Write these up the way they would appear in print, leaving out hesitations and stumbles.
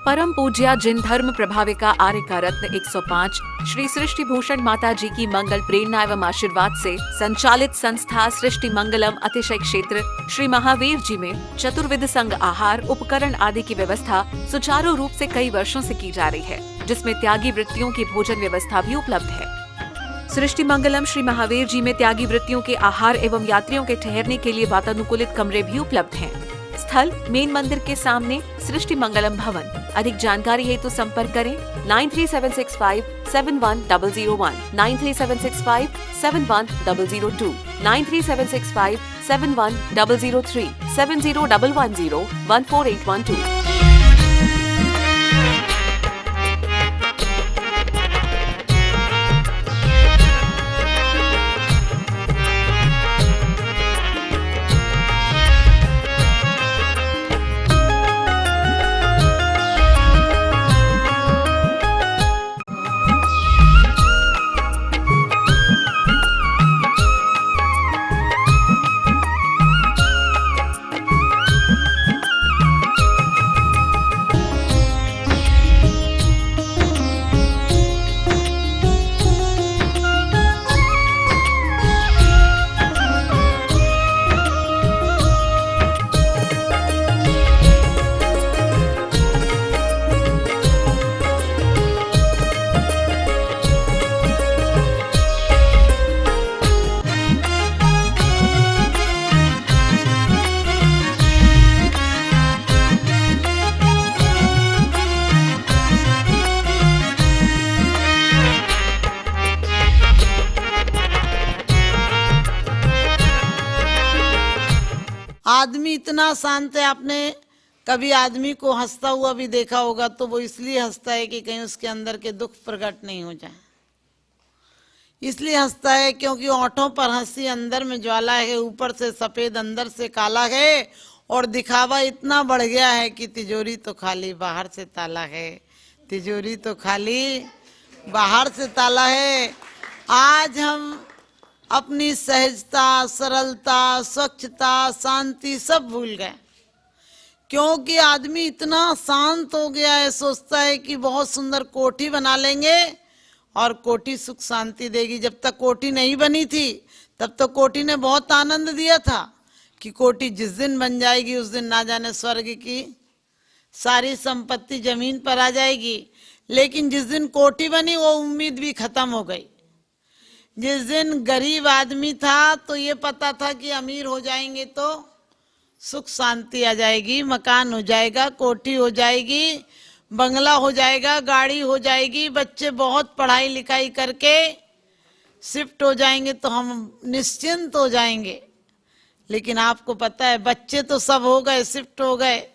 परम पूज्या जिन धर्म प्रभाविका आर्य का रत्न 105 श्री सृष्टि भूषण माता जी की मंगल प्रेरणा एवं आशीर्वाद से संचालित संस्था सृष्टि मंगलम अतिशय क्षेत्र श्री महावीर जी में चतुर्विध संघ आहार उपकरण आदि की व्यवस्था सुचारू रूप से कई वर्षों से की जा रही है, जिसमें त्यागी वृत्तियों की भोजन व्यवस्था भी उपलब्ध है। सृष्टि मंगलम श्री महावीर जी में त्यागी वृत्तियों के आहार एवं यात्रियों के ठहरने के लिए वातानुकूलित कमरे भी उपलब्ध हैं। स्थल मेन मंदिर के सामने सृष्टि मंगलम भवन। अधिक जानकारी हेतु संपर्क करें 9376571001, 9376571002, 9376571003, 7011014812। आदमी इतना शांत है, आपने कभी आदमी को हंसता हुआ भी देखा होगा तो वो इसलिए हंसता है कि कहीं उसके अंदर के दुख प्रकट नहीं हो जाए, इसलिए हंसता है क्योंकि होठों पर हंसी, अंदर में ज्वाला है, ऊपर से सफेद अंदर से काला है, और दिखावा इतना बढ़ गया है कि तिजोरी तो खाली बाहर से ताला है, तिजोरी तो खाली बाहर से ताला है। आज हम अपनी सहजता, सरलता, स्वच्छता, शांति सब भूल गए, क्योंकि आदमी इतना शांत हो गया है, सोचता है कि बहुत सुंदर कोठी बना लेंगे और कोठी सुख शांति देगी। जब तक कोठी नहीं बनी थी तब तो कोठी ने बहुत आनंद दिया था कि कोठी जिस दिन बन जाएगी उस दिन ना जाने स्वर्ग की सारी संपत्ति जमीन पर आ जाएगी। लेकिन जिस दिन कोठी बनी वो उम्मीद भी खत्म हो गई। जिस दिन गरीब आदमी था तो ये पता था कि अमीर हो जाएंगे तो सुख शांति आ जाएगी, मकान हो जाएगा, कोठी हो जाएगी, बंगला हो जाएगा, गाड़ी हो जाएगी, बच्चे बहुत पढ़ाई लिखाई करके शिफ्ट हो जाएंगे तो हम निश्चिंत हो जाएंगे। लेकिन आपको पता है बच्चे तो सब हो गए, शिफ्ट हो गए,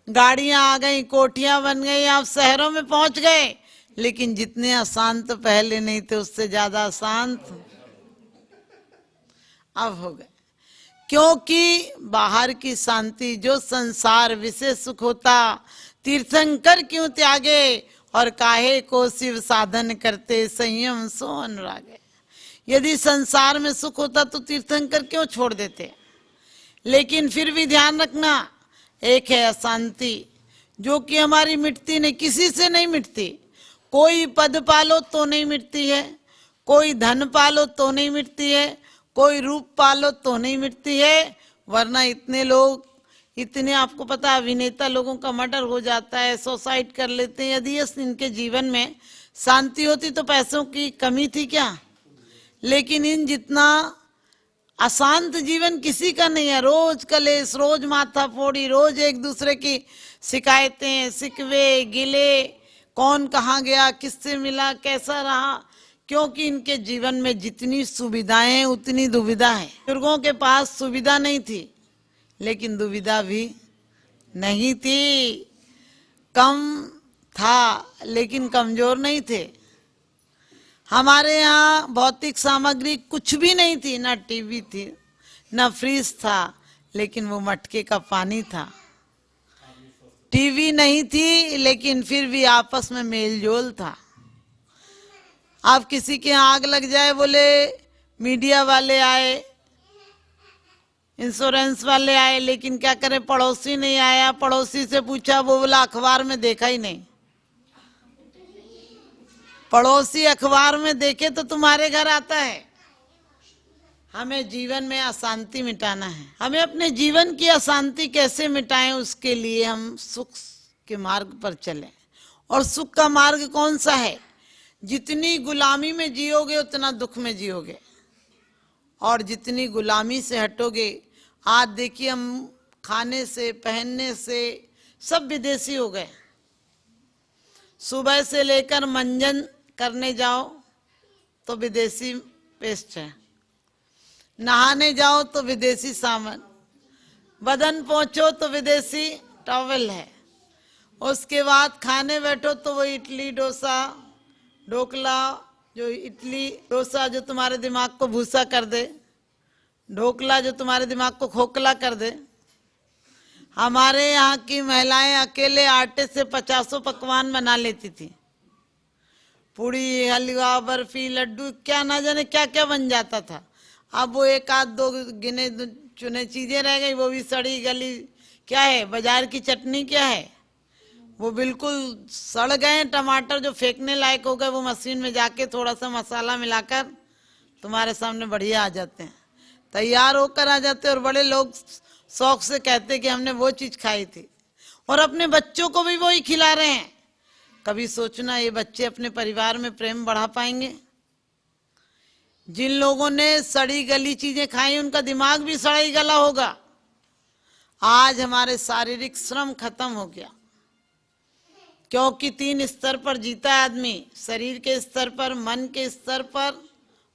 गाड़ियां आ गई, कोठियां बन गई, आप शहरों में पहुंच गए, लेकिन जितने अशांत पहले नहीं थे उससे ज्यादा अशांत अब हो गए। क्योंकि बाहर की शांति जो संसार विशेष सुख होता, तीर्थंकर क्यों त्यागे और काहे को शिव साधन करते, संयम सो अनुरागे। यदि संसार में सुख होता तो तीर्थंकर क्यों छोड़ देते। लेकिन फिर भी ध्यान रखना, एक है अशांति जो कि हमारी मिटती नहीं, किसी से नहीं मिटती। कोई पद पालो तो नहीं मिटती है, कोई धन पालो तो नहीं मिटती है, कोई रूप पालो तो नहीं मिटती है। वरना इतने लोग, इतने आपको पता अभिनेता लोगों का मर्डर हो जाता है, सुसाइड कर लेते हैं। यदि इनके जीवन में शांति होती तो पैसों की कमी थी क्या। लेकिन इन जितना अशांत जीवन किसी का नहीं है। रोज कलेश, रोज माथा फोड़ी, रोज एक दूसरे की शिकायतें, शिकवे, गिले, कौन कहाँ गया, किससे मिला, कैसा रहा। क्योंकि इनके जीवन में जितनी सुविधाएं हैं उतनी दुविधा है। बुजुर्गों के पास सुविधा नहीं थी लेकिन दुविधा भी नहीं थी। कम था लेकिन कमजोर नहीं थे। हमारे यहाँ भौतिक सामग्री कुछ भी नहीं थी, ना टीवी थी, ना फ्रिज था, लेकिन वो मटके का पानी था। टीवी नहीं थी लेकिन फिर भी आपस में मेल जोल था। आप किसी के यहाँ आग लग जाए, बोले मीडिया वाले आए, इंश्योरेंस वाले आए, लेकिन क्या करें, पड़ोसी नहीं आया। पड़ोसी से पूछा, वो बोला अखबार में देखा ही नहीं। पड़ोसी अखबार में देखे तो तुम्हारे घर आता है। हमें जीवन में अशांति मिटाना है। हमें अपने जीवन की अशांति कैसे मिटाएं, उसके लिए हम सुख के मार्ग पर चलें। और सुख का मार्ग कौन सा है? जितनी गुलामी में जियोगे उतना दुख में जियोगे, और जितनी गुलामी से हटोगे। आज देखिए, हम खाने से पहनने से सब विदेशी हो गए। सुबह से लेकर मंजन करने जाओ तो विदेशी पेस्ट है, नहाने जाओ तो विदेशी सामान, बदन पोंछो तो विदेशी टॉवल है, उसके बाद खाने बैठो तो वो इडली डोसा ढोकला, जो इडली डोसा जो तुम्हारे दिमाग को भूसा कर दे, ढोकला जो तुम्हारे दिमाग को खोखला कर दे। हमारे यहाँ की महिलाएं अकेले आटे से 50 पकवान बना लेती थी। पूड़ी, हलवा, बर्फी, लड्डू, क्या ना जाने क्या क्या बन जाता था। अब वो एक आध दो गिने चुने चीजें रह गई, वो भी सड़ी गली। क्या है, बाजार की चटनी क्या है, वो बिल्कुल सड़ गए। टमाटर जो फेंकने लायक हो गए, वो मशीन में जाके थोड़ा सा मसाला मिलाकर तुम्हारे सामने बढ़िया आ जाते हैं, तैयार होकर आ जाते हैं। और बड़े लोग शौक से कहते कि हमने वो चीज खाई थी, और अपने बच्चों को भी वही खिला रहे हैं। कभी सोचना, ये बच्चे अपने परिवार में प्रेम बढ़ा पाएंगे? जिन लोगों ने सड़ी गली चीजें खाई, उनका दिमाग भी सड़ा ही गला होगा। आज हमारे शारीरिक श्रम खत्म हो गया, क्योंकि 3 स्तर पर जीता है आदमी, शरीर के स्तर पर, मन के स्तर पर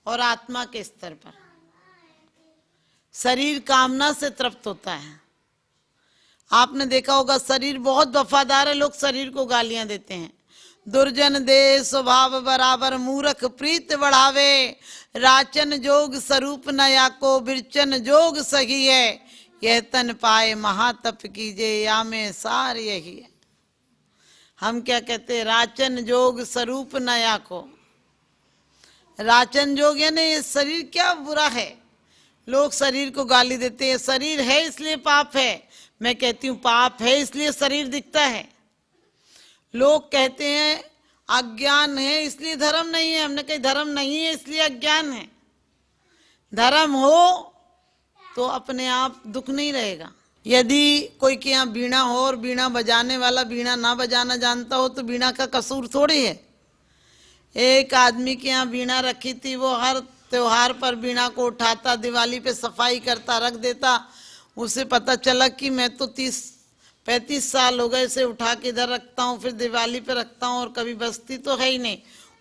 और आत्मा के स्तर पर। शरीर कामना से तृप्त होता है। आपने देखा होगा, शरीर बहुत वफादार है, लोग शरीर को गालियां देते हैं। दुर्जन दे स्वभाव बराबर, मूर्ख प्रीत बढ़ावे, राचन जोग स्वरूप नया को, बिरचन जोग सही है, यह तन पाए महातप कीजे, या में सार यही है। हम क्या कहते हैं, राचन जोग स्वरूप नया को। राचन जोग यानी ये शरीर क्या बुरा है। लोग शरीर को गाली देते हैं, शरीर है इसलिए पाप है। मैं कहती हूँ, पाप है इसलिए शरीर दिखता है। लोग कहते हैं अज्ञान है इसलिए धर्म नहीं है। हमने कहा धर्म नहीं है इसलिए अज्ञान है। धर्म हो तो अपने आप दुख नहीं रहेगा। यदि कोई के यहाँ बीणा हो और बीणा बजाने वाला बीणा ना बजाना जानता हो, तो बीणा का कसूर थोड़ी है। एक आदमी के यहाँ बीणा रखी थी, वो हर त्योहार पर बीणा को उठाता, दिवाली पे सफाई करता, रख देता। उसे पता चला कि मैं तो 30-35 साल हो गए इसे उठा के इधर रखता हूँ, फिर दिवाली पे रखता हूँ, और कभी बजती तो है ही नहीं।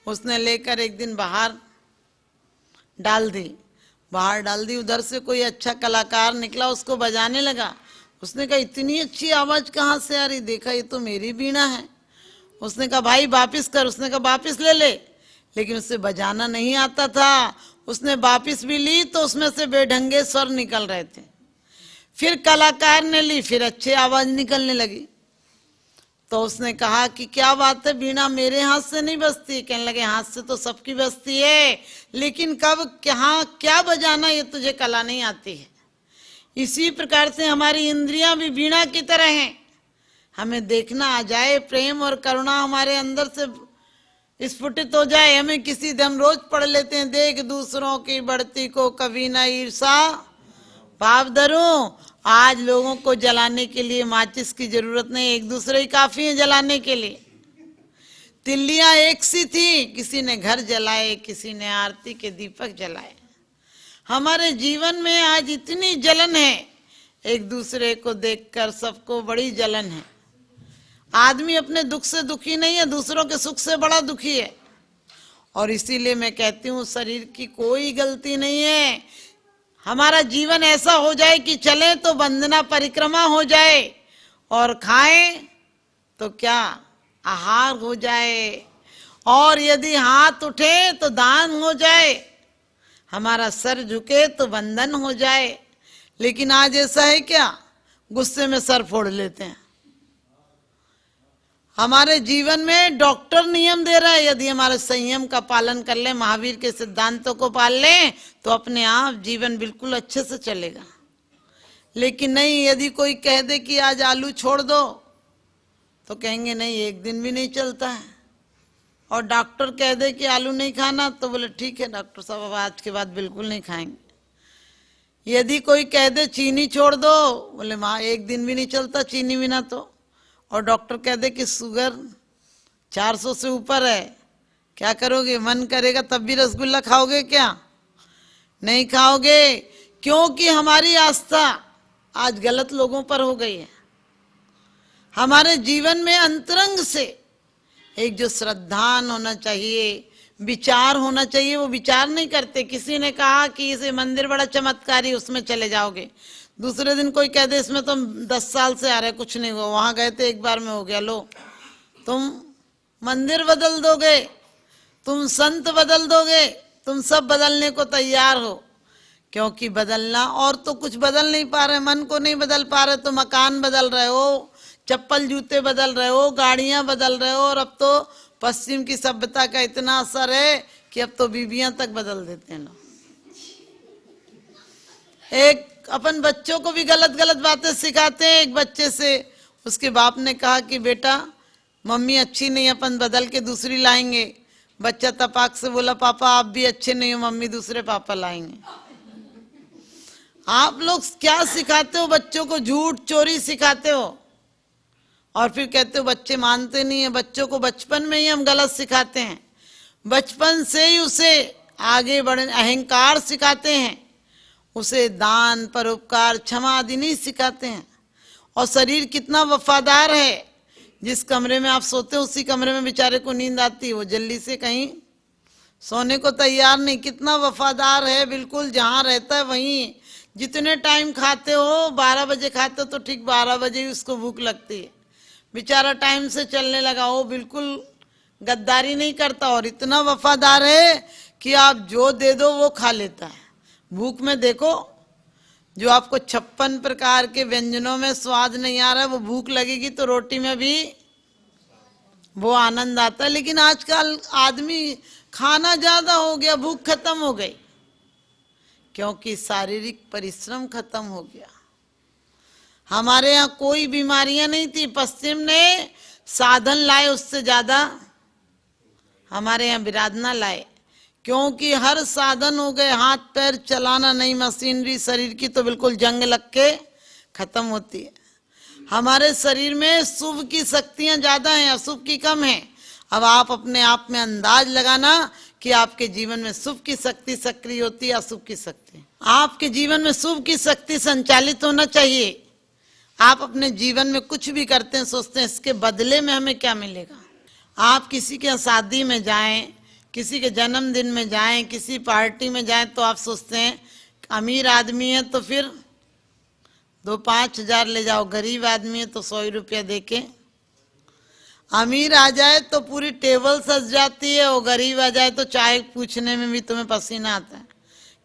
उसने लेकर एक दिन बाहर डाल दी। उधर से कोई अच्छा कलाकार निकला, उसको बजाने लगा। उसने कहा इतनी अच्छी आवाज कहाँ से आ रही? देखा ये तो मेरी बीणा है। उसने कहा भाई वापिस कर। उसने कहा वापिस ले ले, लेकिन उसे बजाना नहीं आता था। उसने वापिस भी ली तो उसमें से बेढंगे स्वर निकल रहे थे। फिर कलाकार ने ली, फिर अच्छी आवाज निकलने लगी। तो उसने कहा कि क्या बात है, बीणा मेरे हाथ से नहीं बजती? कहने लगे हाथ से तो सबकी बजती है, लेकिन कब कहाँ क्या बजाना ये तुझे कला नहीं आती है। इसी प्रकार से हमारी इंद्रियां भी बीणा की तरह हैं। हमें देखना आ जाए, प्रेम और करुणा हमारे अंदर से स्फुटित हो जाए। हमें किसी हम रोज पढ़ लेते हैं, देख दूसरों की बढ़ती को कभी न ईर्षा भाव धरूं। आज लोगों को जलाने के लिए माचिस की जरूरत नहीं, एक दूसरे ही काफी है जलाने के लिए। तिल्लियां एक सी थी, किसी ने घर जलाए, किसी ने आरती के दीपक जलाए। हमारे जीवन में आज इतनी जलन है, एक दूसरे को देखकर सबको बड़ी जलन है। आदमी अपने दुख से दुखी नहीं है, दूसरों के सुख से बड़ा दुखी है। और इसीलिए मैं कहती हूँ शरीर की कोई गलती नहीं है। हमारा जीवन ऐसा हो जाए कि चले तो वंदना परिक्रमा हो जाए, और खाएं तो क्या आहार हो जाए, और यदि हाथ उठे तो दान हो जाए, हमारा सर झुके तो वंदन हो जाए। लेकिन आज ऐसा है क्या? गुस्से में सर फोड़ लेते हैं। हमारे जीवन में डॉक्टर नियम दे रहा है, यदि हमारे संयम का पालन कर ले, महावीर के सिद्धांतों को पाल ले, तो अपने आप जीवन बिल्कुल अच्छे से चलेगा। लेकिन नहीं, यदि कोई कह दे कि आज आलू छोड़ दो तो कहेंगे नहीं, एक दिन भी नहीं चलता है। और डॉक्टर कह दे कि आलू नहीं खाना तो बोले ठीक है डॉक्टर साहब, अब आज के बाद बिल्कुल नहीं खाएंगे। यदि कोई कह दे चीनी छोड़ दो, बोले माँ एक दिन भी नहीं चलता चीनी बिना तो। और डॉक्टर कह दे कि शुगर 400 से ऊपर है, क्या करोगे? मन करेगा तब भी रसगुल्ला खाओगे क्या? नहीं खाओगे, क्योंकि हमारी आस्था आज गलत लोगों पर हो गई है। हमारे जीवन में अंतरंग से एक जो श्रद्धान होना चाहिए, विचार होना चाहिए, वो विचार नहीं करते। किसी ने कहा कि इसे मंदिर बड़ा चमत्कारी, उसमें चले जाओगे। दूसरे दिन कोई कह दे इसमें तो 10 साल से आ रहे कुछ नहीं हुआ, वहां गए थे एक बार में हो गया। लो, तुम मंदिर बदल दोगे, तुम संत बदल दोगे, तुम सब बदलने को तैयार हो, क्योंकि बदलना और तो कुछ बदल नहीं पा रहे, मन को नहीं बदल पा रहे तो मकान बदल रहे हो, चप्पल जूते बदल रहे हो, गाड़ियां बदल रहे हो। और अब तो पश्चिम की सभ्यता का इतना असर है कि अब तो बीबियां तक बदल देते हैं लोग। एक अपन बच्चों को भी गलत गलत बातें सिखाते हैं। एक बच्चे से उसके बाप ने कहा कि बेटा मम्मी अच्छी नहीं, अपन बदल के दूसरी लाएंगे। बच्चा तपाक से बोला पापा आप भी अच्छे नहीं हो, मम्मी दूसरे पापा लाएंगे। आप लोग क्या सिखाते हो बच्चों को? झूठ चोरी सिखाते हो और फिर कहते हो बच्चे मानते नहीं है। बच्चों को बचपन में ही हम गलत सिखाते हैं, बचपन से ही उसे आगे बढ़ने अहंकार सिखाते हैं, उसे दान परोपकार क्षमा आदि नहीं सिखाते हैं। और शरीर कितना वफादार है, जिस कमरे में आप सोते हो उसी कमरे में बेचारे को नींद आती है, वो जल्दी से कहीं सोने को तैयार नहीं। कितना वफादार है, बिल्कुल जहाँ रहता है वहीं। जितने टाइम खाते हो, 12 बजे खाते हो तो ठीक 12 बजे ही उसको भूख लगती है। बेचारा टाइम से चलने लगा, वो बिल्कुल गद्दारी नहीं करता और इतना वफादार है कि आप जो दे दो वो खा लेता है। भूख में देखो, जो आपको 56 प्रकार के व्यंजनों में स्वाद नहीं आ रहा है, वो भूख लगेगी तो रोटी में भी वो आनंद आता है। लेकिन आजकल आदमी खाना ज्यादा हो गया, भूख खत्म हो गई, क्योंकि शारीरिक परिश्रम खत्म हो गया। हमारे यहाँ कोई बीमारियां नहीं थी, पश्चिम ने साधन लाए उससे ज्यादा हमारे यहाँ विराधना लाए, क्योंकि हर साधन हो गए। हाथ पैर चलाना नहीं, मशीनरी शरीर की तो बिल्कुल जंग लग के खत्म होती है। हमारे शरीर में शुभ की शक्तियां ज्यादा हैं, अशुभ की कम है। अब आप अपने आप में अंदाज लगाना कि आपके जीवन में शुभ की शक्ति सक्रिय होती है, अशुभ की शक्ति। आपके जीवन में शुभ की शक्ति संचालित होना चाहिए। आप अपने जीवन में कुछ भी करते हैं, सोचते हैं इसके बदले में हमें क्या मिलेगा। आप किसी के शादी में जाएं, किसी के जन्मदिन में जाएं, किसी पार्टी में जाएं, तो आप सोचते हैं अमीर आदमी है तो फिर 2-5 हजार ले जाओ, गरीब आदमी है तो 100 रुपया दे के। अमीर आ जाए तो पूरी टेबल सज जाती है, और गरीब आ जाए तो चाय पूछने में भी तुम्हें पसीना आता है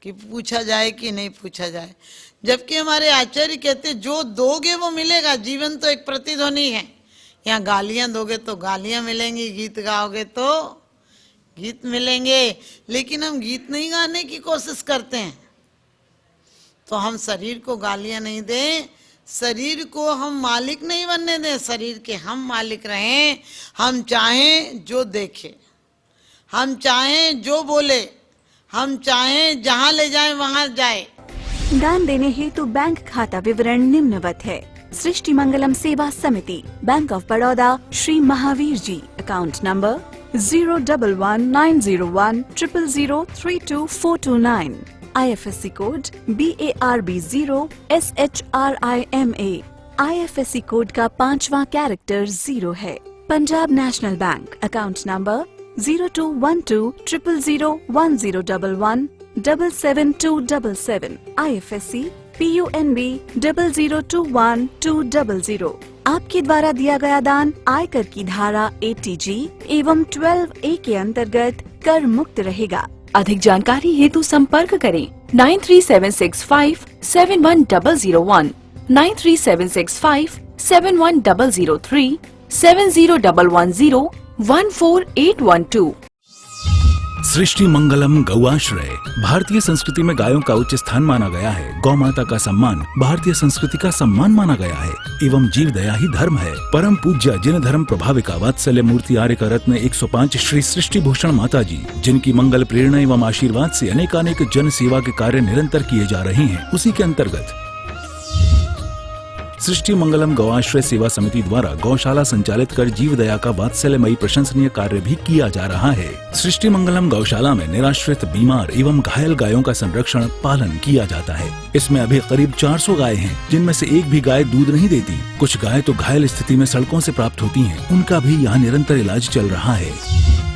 कि पूछा जाए कि नहीं पूछा जाए। जबकि हमारे आचार्य कहते जो दोगे वो मिलेगा। जीवन तो एक प्रतिध्वनि है, यहाँ गालियां दोगे तो गालियां मिलेंगी, गीत गाओगे तो गीत मिलेंगे। लेकिन हम गीत नहीं गाने की कोशिश करते हैं, तो हम शरीर को गालियां नहीं दें, शरीर को हम मालिक नहीं बनने दें, शरीर के हम मालिक रहें। हम चाहें जो देखें, हम चाहें जो बोले, हम चाहें जहां ले जाएं वहां जाए। दान देने हेतु बैंक खाता विवरण निम्नवत है। सृष्टि Mangalam Seva Samiti, bank of Baroda, Shri Mahavir ji, account number 011901000324229, IFSC code BARB0SHRIMA, IFSC code का 5वां कैरेक्टर 0 है। Punjab national bank, account number 0212001011777277, IFSC PUNB 0021200। आपके द्वारा दिया गया दान आयकर की धारा 80G एवं 12A के अंतर्गत कर मुक्त रहेगा। अधिक जानकारी हेतु संपर्क करें 9376571001, 9376571003, 70110148112। सृष्टि मंगलम गौआश्रय। भारतीय संस्कृति में गायों का उच्च स्थान माना गया है। गौ माता का सम्मान भारतीय संस्कृति का सम्मान माना गया है एवं जीव दया ही धर्म है। परम पूज्य जिन धर्म प्रभाविका वात्सल्य मूर्ति आर्य का रत्न 105 श्री सृष्टि भूषण माता जी, जिनकी मंगल प्रेरणा एवं आशीर्वाद से अनेकानेक जन सेवा के कार्य निरंतर किए जा रहे हैं, उसी के अंतर्गत सृष्टि मंगलम गौआश्रय सेवा समिति द्वारा गौशाला संचालित कर जीव दया का वात्सल्यमयी प्रशंसनीय कार्य भी किया जा रहा है। सृष्टि मंगलम गौशाला में निराश्रित, बीमार एवं घायल गायों का संरक्षण पालन किया जाता है। इसमें अभी करीब 400 गायें हैं, जिनमें से एक भी गाय दूध नहीं देती। कुछ गायें तो घायल स्थिति में सड़कों से प्राप्त होती हैं, उनका भी यहाँ निरंतर इलाज चल रहा है।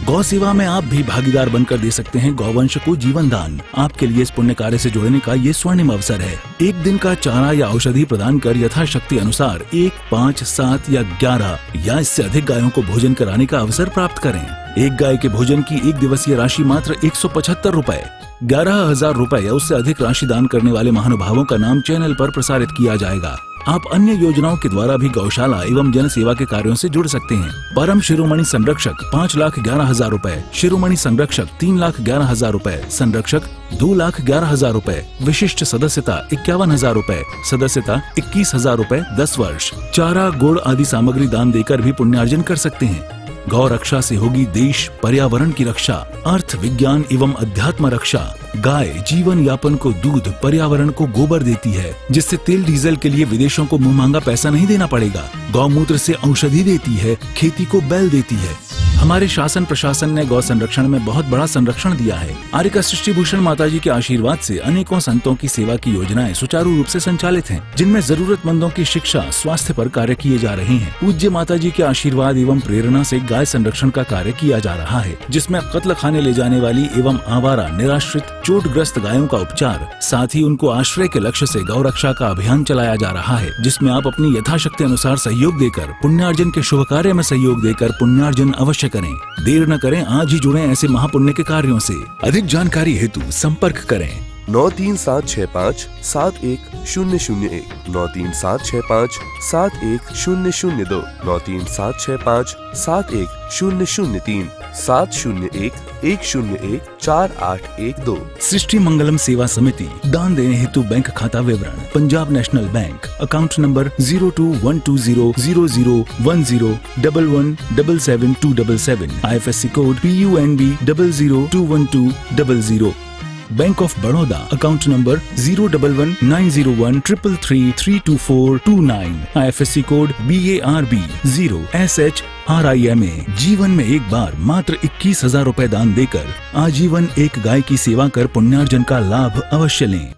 गौ सेवा में आप भी भागीदार बनकर दे सकते हैं गौवंश को जीवन दान। आपके लिए इस पुण्य कार्य से जुड़ने का ये स्वर्णिम अवसर है। एक दिन का चारा या औषधि प्रदान कर यथाशक्ति अनुसार 1, 5, 7 या 11 या इससे अधिक गायों को भोजन कराने का अवसर प्राप्त करें। एक गाय के भोजन की एक दिवसीय राशि मात्र 175 रुपए। 11,000 रुपए या उससे अधिक राशि दान करने वाले महानुभावों का नाम चैनल पर प्रसारित किया जाएगा। आप अन्य योजनाओं के द्वारा भी गौशाला एवं जन सेवा के कार्यों से जुड़ सकते हैं। परम शिरोमणि संरक्षक 5,11,000 रुपए, शिरोमणि संरक्षक 3,11,000 रुपए, संरक्षक 2,11,000 रुपए, विशिष्ट सदस्यता 51,000 रुपए, सदस्यता 21,000 रुपए 10 वर्ष। चारा, गुड़ आदि सामग्री दान देकर भी पुण्यार्जन कर सकते हैं। गौ रक्षा से होगी देश पर्यावरण की रक्षा, अर्थ विज्ञान एवं अध्यात्म रक्षा। गाय जीवन यापन को दूध, पर्यावरण को गोबर देती है, जिससे तेल डीजल के लिए विदेशों को मुंह मांगा पैसा नहीं देना पड़ेगा। गौमूत्र से औषधि देती है, खेती को बैल देती है। हमारे शासन प्रशासन ने गौ संरक्षण में बहुत बड़ा संरक्षण दिया है। आर्य का सृष्टि भूषण माता जी के आशीर्वाद से अनेकों संतों की सेवा की योजनाएं सुचारू रूप से संचालित हैं, जिनमें जरूरतमंदों की शिक्षा, स्वास्थ्य पर कार्य किए जा रहे हैं। पूज्य माता जी के आशीर्वाद एवं प्रेरणा से गाय संरक्षण का कार्य किया जा रहा है, जिसमें कत्ल खाने ले जाने वाली एवं आवारा, निराश्रित, चोटग्रस्त गायों का उपचार, साथ ही उनको आश्रय के लक्ष्य से गौ रक्षा का अभियान चलाया जा रहा है, जिसमें आप अपनी यथाशक्ति अनुसार सहयोग देकर पुण्यार्जन के शुभ कार्य में सहयोग देकर पुण्यार्जन अवश्य करें। देर न करें, आज ही जुड़ें ऐसे महापुण्य के कार्यों से। अधिक जानकारी हेतु संपर्क करें 9376571001, 9376571002, 9376571003, 701-101-4812। सृष्टि मंगलम सेवा समिति। दान देने हेतु बैंक खाता विवरण: Punjab national bank, account number 021200001011777277, IFSC code PUNB 0021200। Bank of Baroda, account number 0119013332429, IFSC code BARB 0SHRIMA। जीवन में एक बार मात्र 21,000 रुपए दान देकर आजीवन एक गाय की सेवा कर पुण्यार्जन का लाभ अवश्य लें।